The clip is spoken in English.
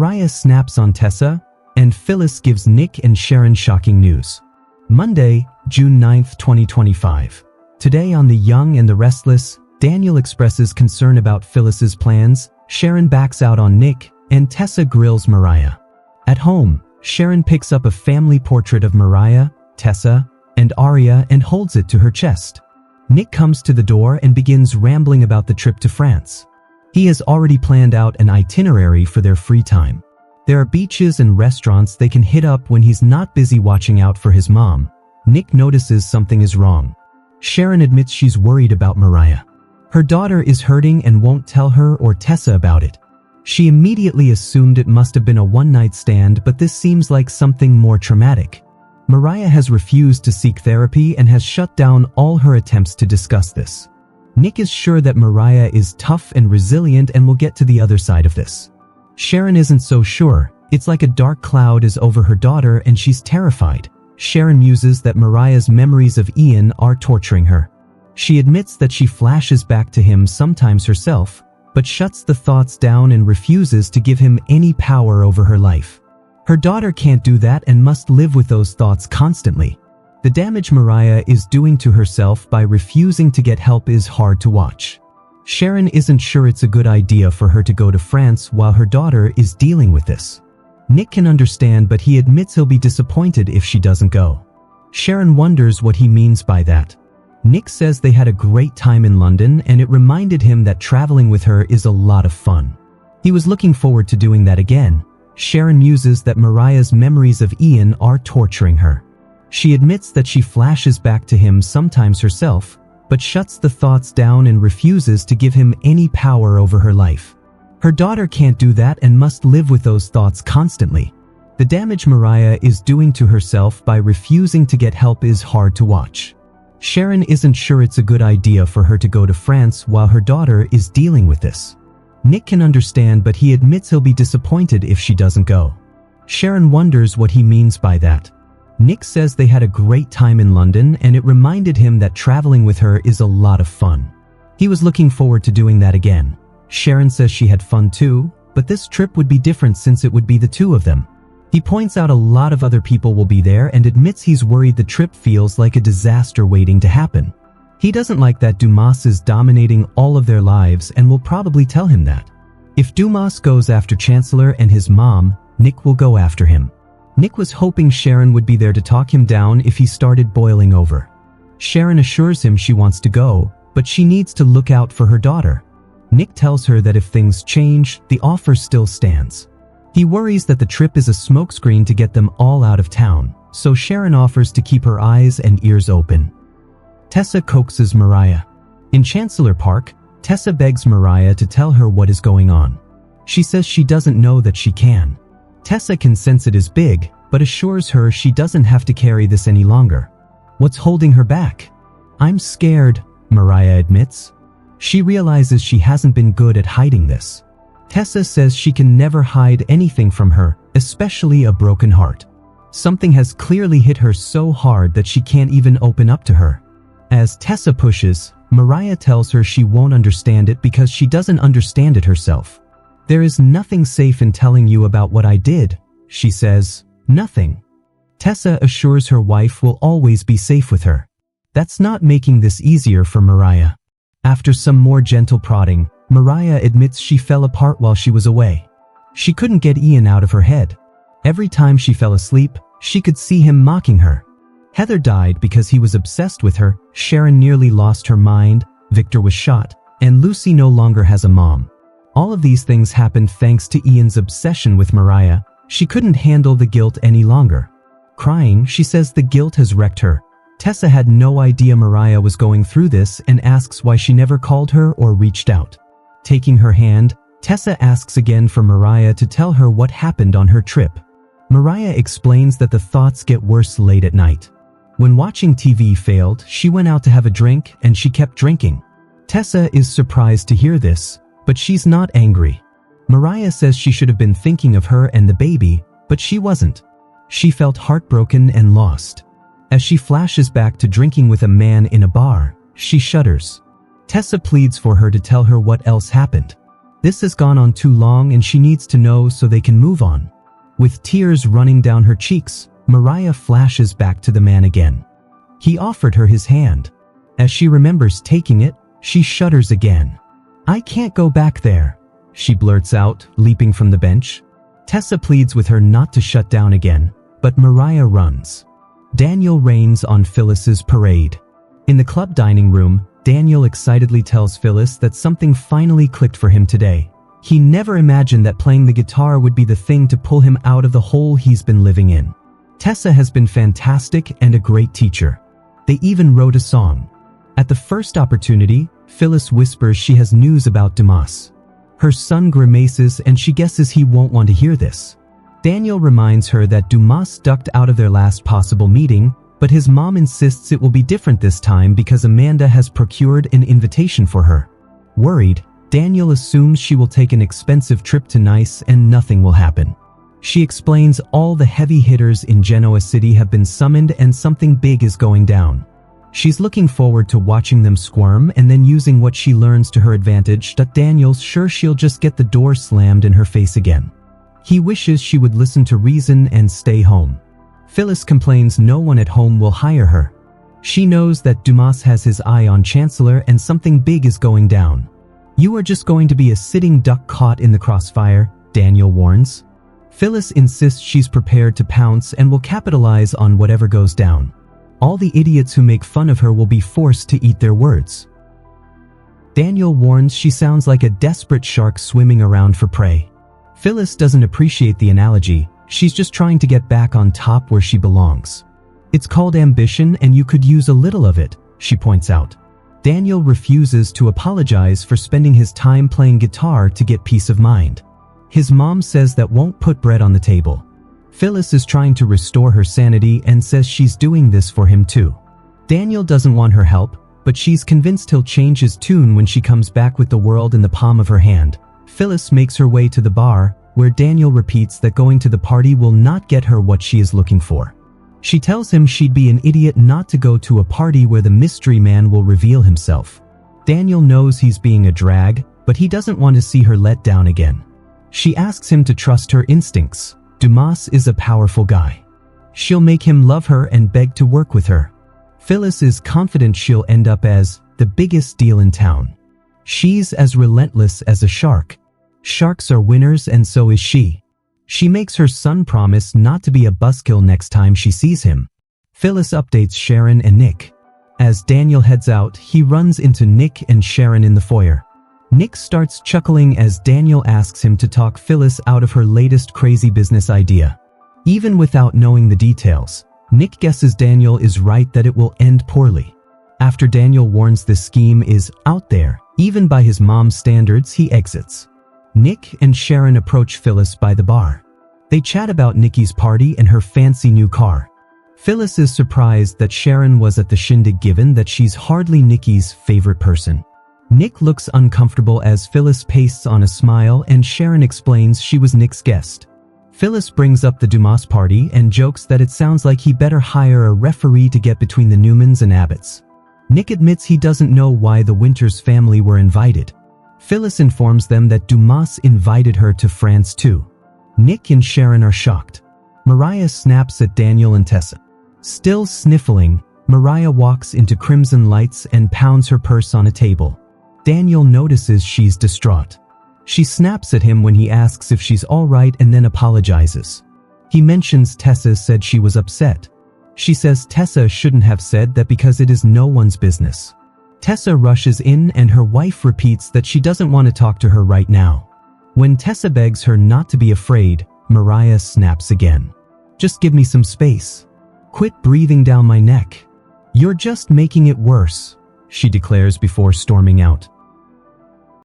Mariah snaps on Tessa, and Phyllis gives Nick and Sharon shocking news. Monday, June 9, 2025. Today on The Young and the Restless, Daniel expresses concern about Phyllis's plans, Sharon backs out on Nick, and Tessa grills Mariah. At home, Sharon picks up a family portrait of Mariah, Tessa, and Aria and holds it to her chest. Nick comes to the door and begins rambling about the trip to France. He has already planned out an itinerary for their free time. There are beaches and restaurants they can hit up when he's not busy watching out for his mom. Nick notices something is wrong. Sharon admits she's worried about Mariah. Her daughter is hurting and won't tell her or Tessa about it. She immediately assumed it must have been a one-night stand, but this seems like something more traumatic. Mariah has refused to seek therapy and has shut down all her attempts to discuss this. Nick is sure that Mariah is tough and resilient and will get to the other side of this. Sharon isn't so sure. It's like a dark cloud is over her daughter and she's terrified. Sharon muses that Mariah's memories of Ian are torturing her. She admits that she flashes back to him sometimes herself, but shuts the thoughts down and refuses to give him any power over her life. Her daughter can't do that and must live with those thoughts constantly. The damage Mariah is doing to herself by refusing to get help is hard to watch. Sharon isn't sure it's a good idea for her to go to France while her daughter is dealing with this. Nick can understand, but he admits he'll be disappointed if she doesn't go. Sharon wonders what he means by that. Nick says they had a great time in London and it reminded him that traveling with her is a lot of fun. He was looking forward to doing that again. Sharon muses that Mariah's memories of Ian are torturing her. She admits that she flashes back to him sometimes herself, but shuts the thoughts down and refuses to give him any power over her life. Her daughter can't do that and must live with those thoughts constantly. The damage Mariah is doing to herself by refusing to get help is hard to watch. Sharon isn't sure it's a good idea for her to go to France while her daughter is dealing with this. Nick can understand, but he admits he'll be disappointed if she doesn't go. Sharon wonders what he means by that. Nick says they had a great time in London and it reminded him that traveling with her is a lot of fun. He was looking forward to doing that again. Sharon says she had fun too, but this trip would be different since it would be the two of them. He points out a lot of other people will be there and admits he's worried the trip feels like a disaster waiting to happen. He doesn't like that Dumas is dominating all of their lives and will probably tell him that. If Dumas goes after Chancellor and his mom, Nick will go after him. Nick was hoping Sharon would be there to talk him down if he started boiling over. Sharon assures him she wants to go, but she needs to look out for her daughter. Nick tells her that if things change, the offer still stands. He worries that the trip is a smokescreen to get them all out of town, so Sharon offers to keep her eyes and ears open. Tessa coaxes Mariah. In Chancellor Park, Tessa begs Mariah to tell her what is going on. She says she doesn't know that she can. Tessa can sense it is big, but assures her she doesn't have to carry this any longer. What's holding her back? I'm scared, Mariah admits. She realizes she hasn't been good at hiding this. Tessa says she can never hide anything from her, especially a broken heart. Something has clearly hit her so hard that she can't even open up to her. As Tessa pushes, Mariah tells her she won't understand it because she doesn't understand it herself. There is nothing safe in telling you about what I did, she says. Nothing. Tessa assures her wife will always be safe with her. That's not making this easier for Mariah. After some more gentle prodding, Mariah admits she fell apart while she was away. She couldn't get Ian out of her head. Every time she fell asleep, she could see him mocking her. Heather died because he was obsessed with her, Sharon nearly lost her mind, Victor was shot, and Lucy no longer has a mom. All of these things happened thanks to Ian's obsession with Mariah. She couldn't handle the guilt any longer. Crying, she says the guilt has wrecked her. Tessa had no idea Mariah was going through this and asks why she never called her or reached out. Taking her hand, Tessa asks again for Mariah to tell her what happened on her trip. Mariah explains that the thoughts get worse late at night. When watching TV failed, she went out to have a drink and she kept drinking. Tessa is surprised to hear this, but she's not angry. Mariah says she should have been thinking of her and the baby, but she wasn't. She felt heartbroken and lost. As she flashes back to drinking with a man in a bar, she shudders. Tessa pleads for her to tell her what else happened. This has gone on too long and she needs to know so they can move on. With tears running down her cheeks, Mariah flashes back to the man again. He offered her his hand. As she remembers taking it, she shudders again. "I can't go back there," she blurts out, leaping from the bench. Tessa pleads with her not to shut down again, but Mariah runs. Daniel rains on Phyllis's parade. In the club dining room, Daniel excitedly tells Phyllis that something finally clicked for him today. He never imagined that playing the guitar would be the thing to pull him out of the hole he's been living in. Tessa has been fantastic and a great teacher. They even wrote a song. At the first opportunity, Phyllis whispers she has news about Dumas. Her son grimaces and she guesses he won't want to hear this. Daniel reminds her that Dumas ducked out of their last possible meeting, but his mom insists it will be different this time because Amanda has procured an invitation for her. Worried, Daniel assumes she will take an expensive trip to Nice and nothing will happen. She explains all the heavy hitters in Genoa City have been summoned and something big is going down. She's looking forward to watching them squirm and then using what she learns to her advantage, but Daniel's sure she'll just get the door slammed in her face again. He wishes she would listen to reason and stay home. Phyllis complains no one at home will hire her. She knows that Dumas has his eye on Chancellor and something big is going down. "You are just going to be a sitting duck caught in the crossfire," Daniel warns. Phyllis insists she's prepared to pounce and will capitalize on whatever goes down. All the idiots who make fun of her will be forced to eat their words. Daniel warns she sounds like a desperate shark swimming around for prey. Phyllis doesn't appreciate the analogy. She's just trying to get back on top where she belongs. "It's called ambition and you could use a little of it," she points out. Daniel refuses to apologize for spending his time playing guitar to get peace of mind. His mom says that won't put bread on the table. Phyllis is trying to restore her sanity and says she's doing this for him too. Daniel doesn't want her help, but she's convinced he'll change his tune when she comes back with the world in the palm of her hand. Phyllis makes her way to the bar, where Daniel repeats that going to the party will not get her what she is looking for. She tells him she'd be an idiot not to go to a party where the mystery man will reveal himself. Daniel knows he's being a drag, but he doesn't want to see her let down again. She asks him to trust her instincts. Dumas is a powerful guy. She'll make him love her and beg to work with her. Phyllis is confident she'll end up as the biggest deal in town. She's as relentless as a shark. Sharks are winners and so is she. She makes her son promise not to be a buzzkill next time she sees him. Phyllis updates Sharon and Nick. As Daniel heads out, he runs into Nick and Sharon in the foyer. Nick starts chuckling as Daniel asks him to talk Phyllis out of her latest crazy business idea. Even without knowing the details, Nick guesses Daniel is right that it will end poorly. After Daniel warns this scheme is out there, even by his mom's standards, he exits. Nick and Sharon approach Phyllis by the bar. They chat about Nikki's party and her fancy new car. Phyllis is surprised that Sharon was at the shindig given that she's hardly Nikki's favorite person. Nick looks uncomfortable as Phyllis pastes on a smile and Sharon explains she was Nick's guest. Phyllis brings up the Dumas party and jokes that it sounds like he better hire a referee to get between the Newmans and Abbotts. Nick admits he doesn't know why the Winters family were invited. Phyllis informs them that Dumas invited her to France too. Nick and Sharon are shocked. Mariah snaps at Daniel and Tessa. Still sniffling, Mariah walks into Crimson Lights and pounds her purse on a table. Daniel notices she's distraught. She snaps at him when he asks if she's alright and then apologizes. He mentions Tessa said she was upset. She says Tessa shouldn't have said that because it is no one's business. Tessa rushes in and her wife repeats that she doesn't want to talk to her right now. When Tessa begs her not to be afraid, Mariah snaps again. "Just give me some space. Quit breathing down my neck. You're just making it worse," she declares before storming out.